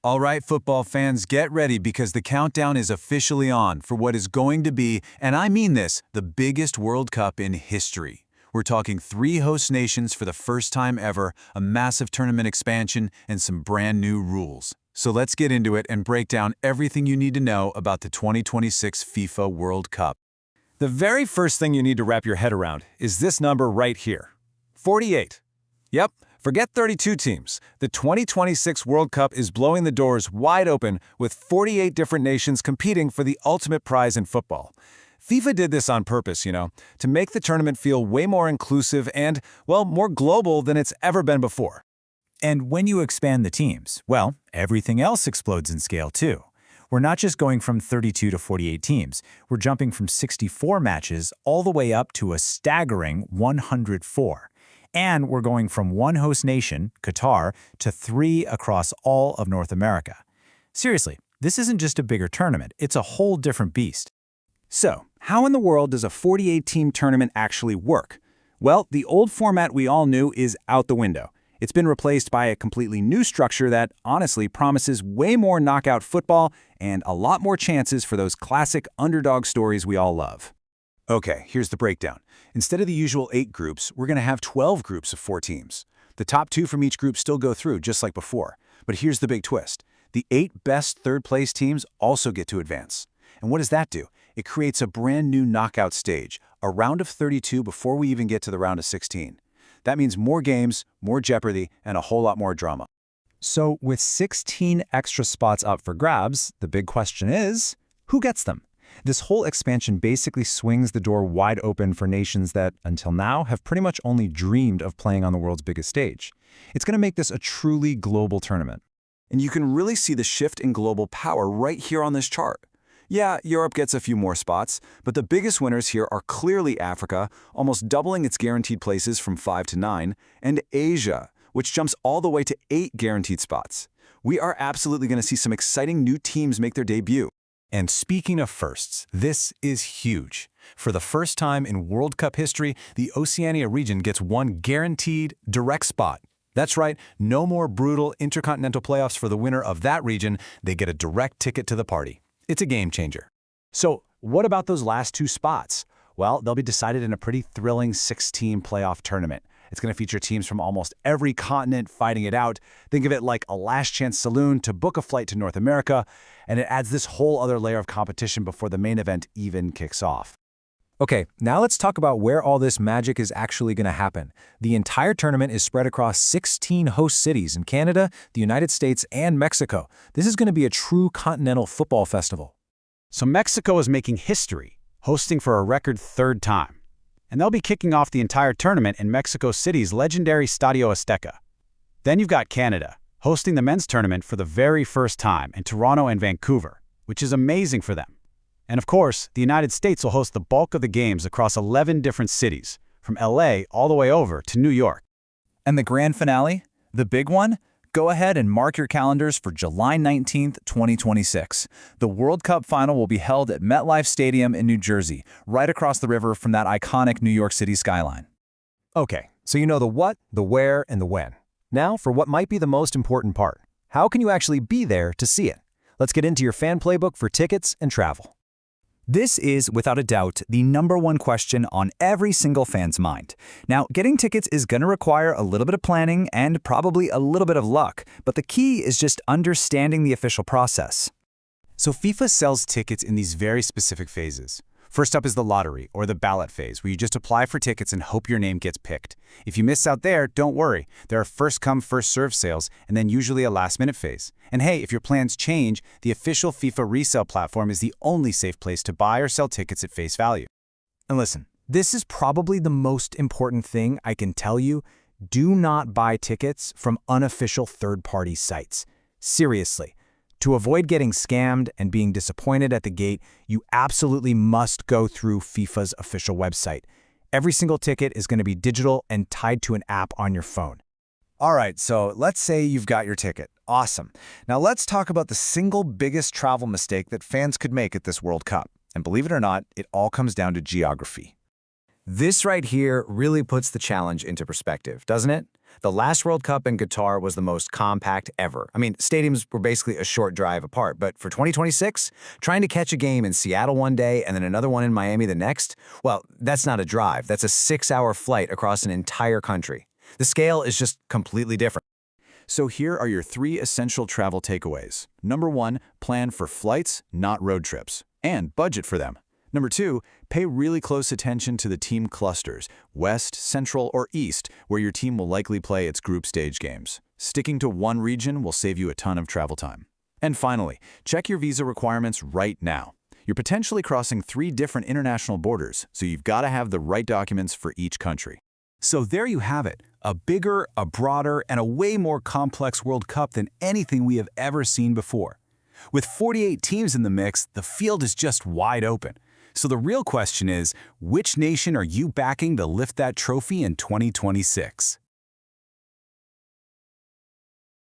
All right, football fans, get ready because the countdown is officially on for what is going to be, and I mean this, the biggest World Cup in history. We're talking 3 host nations for the first time ever, a massive tournament expansion, and some brand new rules. So let's get into it and break down everything you need to know about the 2026 FIFA World Cup. The very first thing you need to wrap your head around is this number right here, 48. Yep, forget 32 teams. The 2026 World Cup is blowing the doors wide open with 48 different nations competing for the ultimate prize in football. FIFA did this on purpose, to make the tournament feel way more inclusive and, well, more global than it's ever been before. And when you expand the teams, well, everything else explodes in scale too. We're not just going from 32 to 48 teams. We're jumping from 64 matches all the way up to a staggering 104. And we're going from one host nation, Qatar, to 3 across all of North America. Seriously, this isn't just a bigger tournament, it's a whole different beast. So, how in the world does a 48-team tournament actually work? Well, the old format we all knew is out the window. It's been replaced by a completely new structure that honestly promises way more knockout football and a lot more chances for those classic underdog stories we all love. Okay, here's the breakdown. Instead of the usual 8 groups, we're going to have 12 groups of 4 teams. The top 2 from each group still go through, just like before. But here's the big twist. The 8 best third-place teams also get to advance. And what does that do? It creates a brand new knockout stage, a round of 32 before we even get to the round of 16. That means more games, more jeopardy, and a whole lot more drama. So with 16 extra spots up for grabs, the big question is, who gets them? This whole expansion basically swings the door wide open for nations that, until now, have pretty much only dreamed of playing on the world's biggest stage. It's going to make this a truly global tournament. And you can really see the shift in global power right here on this chart. Yeah, Europe gets a few more spots, but the biggest winners here are clearly Africa, almost doubling its guaranteed places from 5 to 9, and Asia, which jumps all the way to 8 guaranteed spots. We are absolutely going to see some exciting new teams make their debut. And speaking of firsts, this is huge. For the first time in World Cup history, the Oceania region gets one guaranteed direct spot. That's right, no more brutal intercontinental playoffs for the winner of that region. They get a direct ticket to the party. It's a game changer. So, what about those last 2 spots? Well, they'll be decided in a pretty thrilling 6-team playoff tournament. It's going to feature teams from almost every continent fighting it out. Think of it like a last-chance saloon to book a flight to North America, and it adds this whole other layer of competition before the main event even kicks off. Okay, now let's talk about where all this magic is actually going to happen. The entire tournament is spread across 16 host cities in Canada, the United States, and Mexico. This is going to be a true continental football festival. So Mexico is making history, hosting for a record 3rd time. And they'll be kicking off the entire tournament in Mexico City's legendary Estadio Azteca. Then you've got Canada, hosting the men's tournament for the very first time in Toronto and Vancouver, which is amazing for them. And of course, the United States will host the bulk of the games across 11 different cities, from LA all the way over to New York. And the grand finale, the big one? Go ahead and mark your calendars for July 19th, 2026. The World Cup final will be held at MetLife Stadium in New Jersey, right across the river from that iconic New York City skyline. Okay, so you know the what, the where, and the when. Now for what might be the most important part. How can you actually be there to see it? Let's get into your fan playbook for tickets and travel. This is, without a doubt, the #1 question on every single fan's mind. Now, getting tickets is going to require a little bit of planning and probably a little bit of luck, but the key is just understanding the official process. So FIFA sells tickets in these very specific phases. First up is the lottery, or the ballot phase, where you just apply for tickets and hope your name gets picked. If you miss out there, don't worry. There are first-come, first-served sales, and then usually a last-minute phase. And hey, if your plans change, the official FIFA resale platform is the only safe place to buy or sell tickets at face value. And listen, this is probably the most important thing I can tell you. Do not buy tickets from unofficial third-party sites. Seriously. To avoid getting scammed and being disappointed at the gate, you absolutely must go through FIFA's official website. Every single ticket is going to be digital and tied to an app on your phone. All right, so let's say you've got your ticket. Awesome. Now let's talk about the single biggest travel mistake that fans could make at this World Cup. And believe it or not, it all comes down to geography. This right here really puts the challenge into perspective, doesn't it? The last World Cup in Qatar was the most compact ever. I mean, stadiums were basically a short drive apart, but for 2026, trying to catch a game in Seattle one day and then another one in Miami the next, well, that's not a drive. That's a 6-hour flight across an entire country. The scale is just completely different. So here are your 3 essential travel takeaways. Number 1, plan for flights, not road trips, and budget for them. Number 2, pay really close attention to the team clusters, West, Central, or East, where your team will likely play its group stage games. Sticking to one region will save you a ton of travel time. And finally, check your visa requirements right now. You're potentially crossing 3 different international borders, so you've got to have the right documents for each country. So there you have it, a bigger, a broader, and a way more complex World Cup than anything we have ever seen before. With 48 teams in the mix, the field is just wide open. So the real question is, which nation are you backing to lift that trophy in 2026?